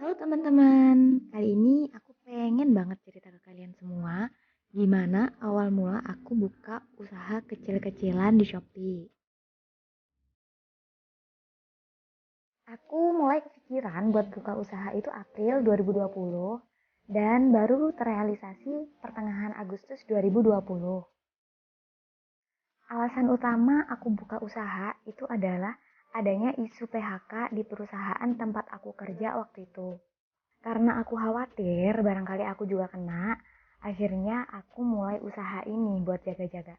Halo teman-teman, kali ini aku pengen banget cerita ke kalian semua gimana awal mula aku buka usaha kecil-kecilan di Shopee. Aku mulai kepikiran buat buka usaha itu April 2020 dan baru terrealisasi pertengahan Agustus 2020. Alasan utama aku buka usaha itu adalah adanya isu PHK di perusahaan tempat aku kerja waktu itu. Karena aku khawatir barangkali aku juga kena, akhirnya aku mulai usaha ini buat jaga-jaga.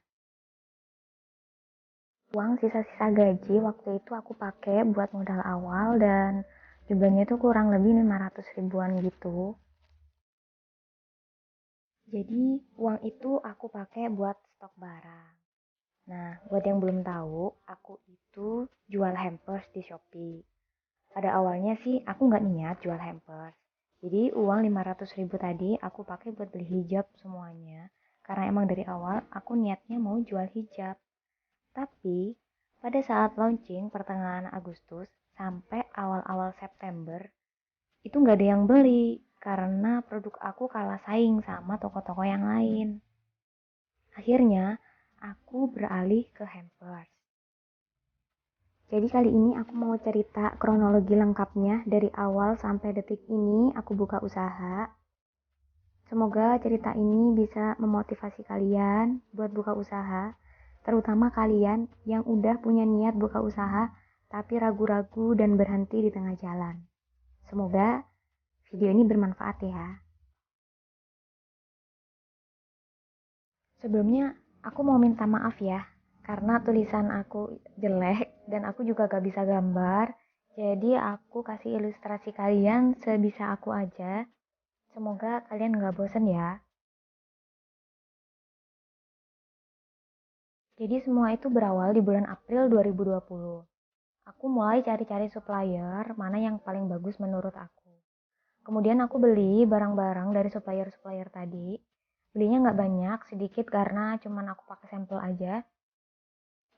Uang sisa-sisa gaji waktu itu aku pakai buat modal awal dan jumlahnya itu kurang lebih 500 ribuan gitu. Jadi uang itu aku pakai buat stok barang. Nah, buat yang belum tahu, aku itu jual hampers di Shopee. Pada awalnya sih aku nggak niat jual hampers. Jadi uang 500 ribu tadi aku pakai buat beli hijab semuanya. Karena emang dari awal aku niatnya mau jual hijab. Tapi pada saat launching pertengahan Agustus sampai awal-awal September itu nggak ada yang beli karena produk aku kalah saing sama toko-toko yang lain. Akhirnya aku beralih ke hampers. Jadi kali ini aku mau cerita kronologi lengkapnya dari awal sampai detik ini aku buka usaha. Semoga cerita ini bisa memotivasi kalian buat buka usaha, terutama kalian yang udah punya niat buka usaha tapi ragu-ragu dan berhenti di tengah jalan. Semoga video ini bermanfaat ya. Sebelumnya aku mau minta maaf ya, karena tulisan aku jelek dan aku juga gak bisa gambar. Jadi aku kasih ilustrasi kalian sebisa aku aja. Semoga kalian gak bosen ya. Jadi semua itu berawal di bulan April 2020. Aku mulai cari-cari supplier mana yang paling bagus menurut aku. Kemudian aku beli barang-barang dari supplier-supplier tadi. Belinya nggak banyak, sedikit karena cuman aku pakai sampel aja.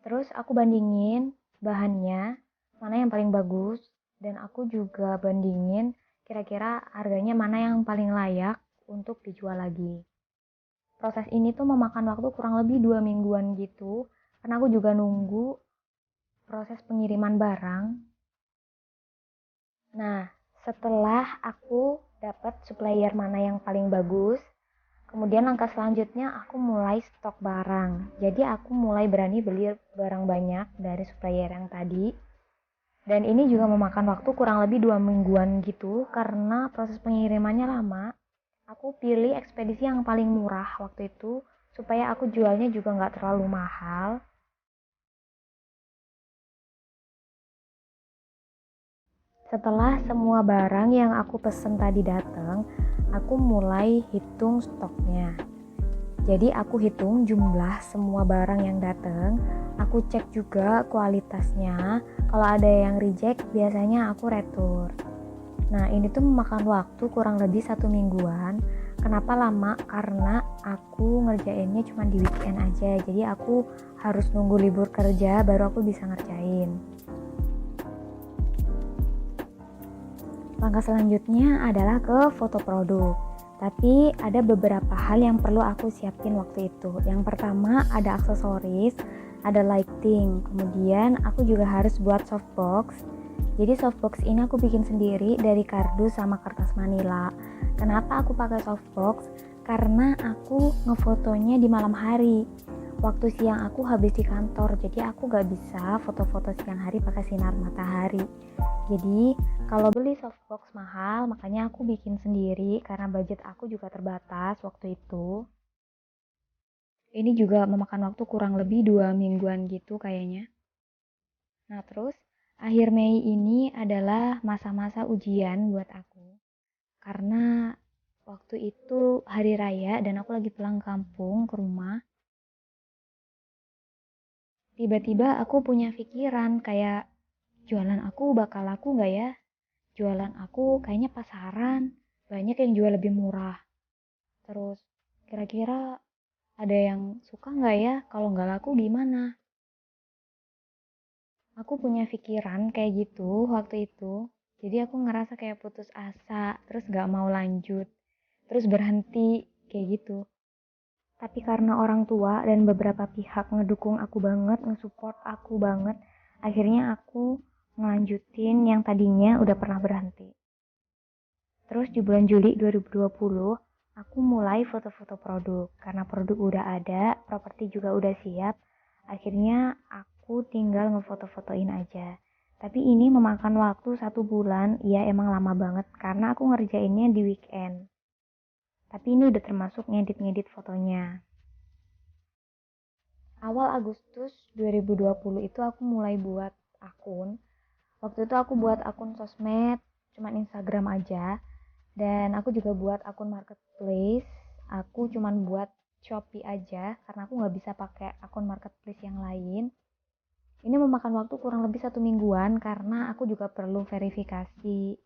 Terus aku bandingin bahannya, mana yang paling bagus, dan aku juga bandingin kira-kira harganya mana yang paling layak untuk dijual lagi. Proses ini tuh memakan waktu kurang lebih 2 mingguan gitu, karena aku juga nunggu proses pengiriman barang. Nah, setelah aku dapat supplier mana yang paling bagus, kemudian langkah selanjutnya aku mulai stok barang. Jadi aku mulai berani beli barang banyak dari supplier yang tadi. Dan ini juga memakan waktu kurang lebih 2 mingguan gitu karena proses pengirimannya lama. Aku pilih ekspedisi yang paling murah waktu itu supaya aku jualnya juga nggak terlalu mahal. Setelah semua barang yang aku pesen tadi datang, aku mulai hitung stoknya. Jadi aku hitung jumlah semua barang yang datang, aku cek juga kualitasnya. Kalau ada yang reject, biasanya aku retur. Nah, ini tuh memakan waktu kurang lebih 1 mingguan. Kenapa lama? Karena aku ngerjainnya cuma di weekend aja. Jadi aku harus nunggu libur kerja baru aku bisa ngerjain. Langkah selanjutnya adalah ke foto produk. Tapi ada beberapa hal yang perlu aku siapin waktu itu. Yang pertama ada aksesoris, ada lighting. Kemudian aku juga harus buat softbox. Jadi softbox ini aku bikin sendiri dari kardus sama kertas manila. Kenapa aku pakai softbox? Karena aku ngefotonya di malam hari. Waktu siang aku habis di kantor, jadi aku gak bisa foto-foto siang hari pakai sinar matahari. Jadi kalau beli softbox mahal, makanya aku bikin sendiri karena budget aku juga terbatas waktu itu. Ini juga memakan waktu kurang lebih 2 mingguan gitu kayaknya. Nah terus, akhir Mei ini adalah masa-masa ujian buat aku. Karena waktu itu hari raya dan aku lagi pulang kampung ke rumah. Tiba-tiba aku punya pikiran kayak, jualan aku bakal laku gak ya? Jualan aku kayaknya pasaran, banyak yang jual lebih murah. Terus, kira-kira ada yang suka nggak ya? Kalau nggak laku gimana? Aku punya pikiran kayak gitu waktu itu. Jadi aku ngerasa kayak putus asa, terus gak mau lanjut, terus berhenti, kayak gitu. Tapi karena orang tua dan beberapa pihak ngedukung aku banget, ngesupport aku banget, akhirnya aku ngelanjutin yang tadinya udah pernah berhenti. Terus di bulan Juli 2020, aku mulai foto-foto produk. Karena produk udah ada, properti juga udah siap, akhirnya aku tinggal ngefoto-fotoin aja. Tapi ini memakan waktu 1 bulan, iya emang lama banget karena aku ngerjainnya di weekend. Tapi ini udah termasuk ngedit-ngedit fotonya. Awal Agustus 2020 itu aku mulai buat akun. Waktu itu aku buat akun sosmed, cuman Instagram aja. Dan aku juga buat akun marketplace. Aku cuman buat Shopee aja karena aku nggak bisa pakai akun marketplace yang lain. Ini memakan waktu kurang lebih 1 mingguan karena aku juga perlu verifikasi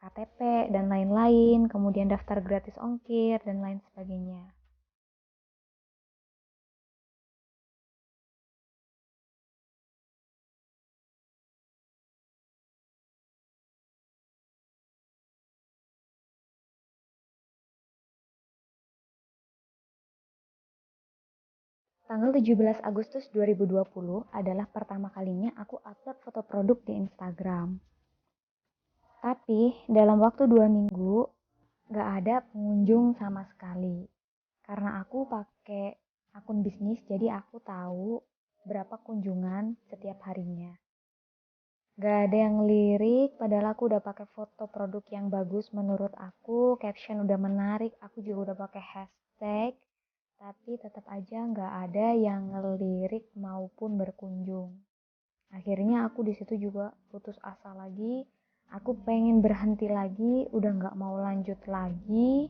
KTP dan lain-lain, kemudian daftar gratis ongkir dan lain sebagainya. Tanggal 17 Agustus 2020 adalah pertama kalinya aku upload foto produk di Instagram. Tapi dalam waktu 2 minggu gak ada pengunjung sama sekali. Karena aku pakai akun bisnis, jadi aku tahu berapa kunjungan setiap harinya. Gak ada yang lirik, padahal aku udah pakai foto produk yang bagus menurut aku, caption udah menarik, aku juga udah pakai hashtag, tapi tetap aja gak ada yang ngelirik maupun berkunjung. Akhirnya aku di situ juga putus asa lagi, aku pengen berhenti lagi, udah gak mau lanjut lagi.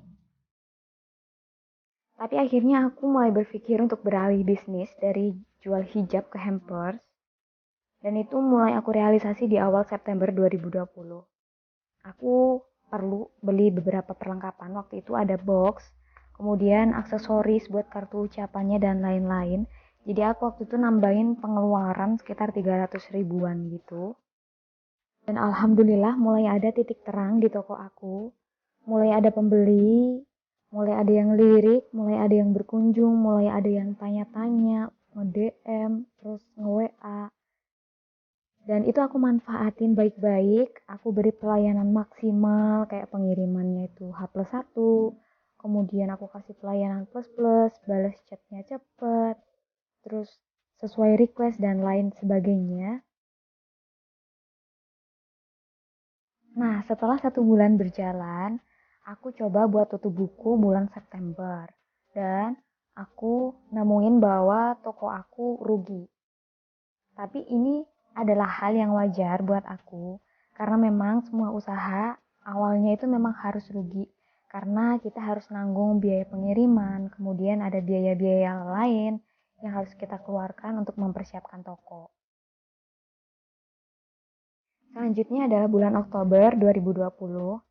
Tapi akhirnya aku mulai berpikir untuk beralih bisnis dari jual hijab ke hampers. Dan itu mulai aku realisasi di awal September 2020. Aku perlu beli beberapa perlengkapan. Waktu itu ada box, kemudian aksesoris buat kartu ucapannya dan lain-lain. Jadi aku waktu itu nambahin pengeluaran sekitar 300 ribuan gitu. Dan alhamdulillah mulai ada titik terang di toko aku. Mulai ada pembeli, mulai ada yang lirik, mulai ada yang berkunjung, mulai ada yang tanya-tanya, nge-DM, terus nge-WA. Dan itu aku manfaatin baik-baik, aku beri pelayanan maksimal, kayak pengirimannya itu H+1, kemudian aku kasih pelayanan plus-plus, balas chatnya cepet, terus sesuai request dan lain sebagainya. Nah, setelah 1 bulan berjalan, aku coba buat tutup buku bulan September. Dan aku nemuin bahwa toko aku rugi. Tapi ini adalah hal yang wajar buat aku. Karena memang semua usaha awalnya itu memang harus rugi. Karena kita harus nanggung biaya pengiriman, kemudian ada biaya-biaya lain yang harus kita keluarkan untuk mempersiapkan toko. Selanjutnya adalah bulan Oktober 2020.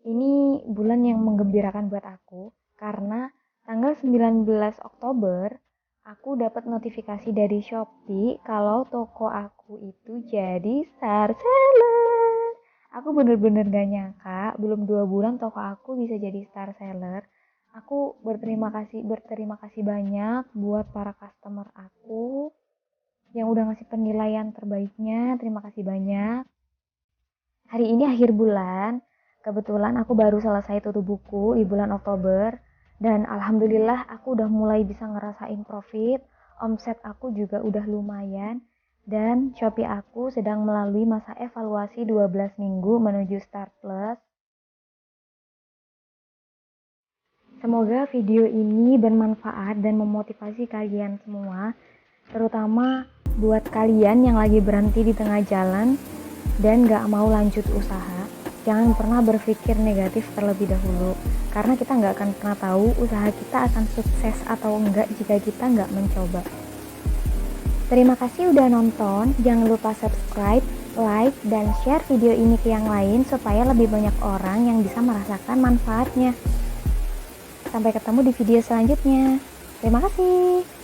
Ini bulan yang menggembirakan buat aku karena tanggal 19 Oktober aku dapat notifikasi dari Shopee kalau toko aku itu jadi star seller. Aku bener-bener gak nyangka belum 2 bulan toko aku bisa jadi star seller. Aku berterima kasih banyak buat para customer aku yang udah ngasih penilaian terbaiknya. Terima kasih banyak. Hari ini akhir bulan, kebetulan aku baru selesai tutup buku di bulan Oktober, dan alhamdulillah aku udah mulai bisa ngerasain profit, omset aku juga udah lumayan, dan Shopee aku sedang melalui masa evaluasi 12 minggu menuju Start Plus. Semoga video ini bermanfaat dan memotivasi kalian semua, terutama buat kalian yang lagi berhenti di tengah jalan dan gak mau lanjut usaha. Jangan pernah berpikir negatif terlebih dahulu, karena kita gak akan pernah tahu usaha kita akan sukses atau enggak jika kita gak mencoba. Terima kasih udah nonton, jangan lupa subscribe, like, dan share video ini ke yang lain supaya lebih banyak orang yang bisa merasakan manfaatnya. Sampai ketemu di video selanjutnya. Terima kasih.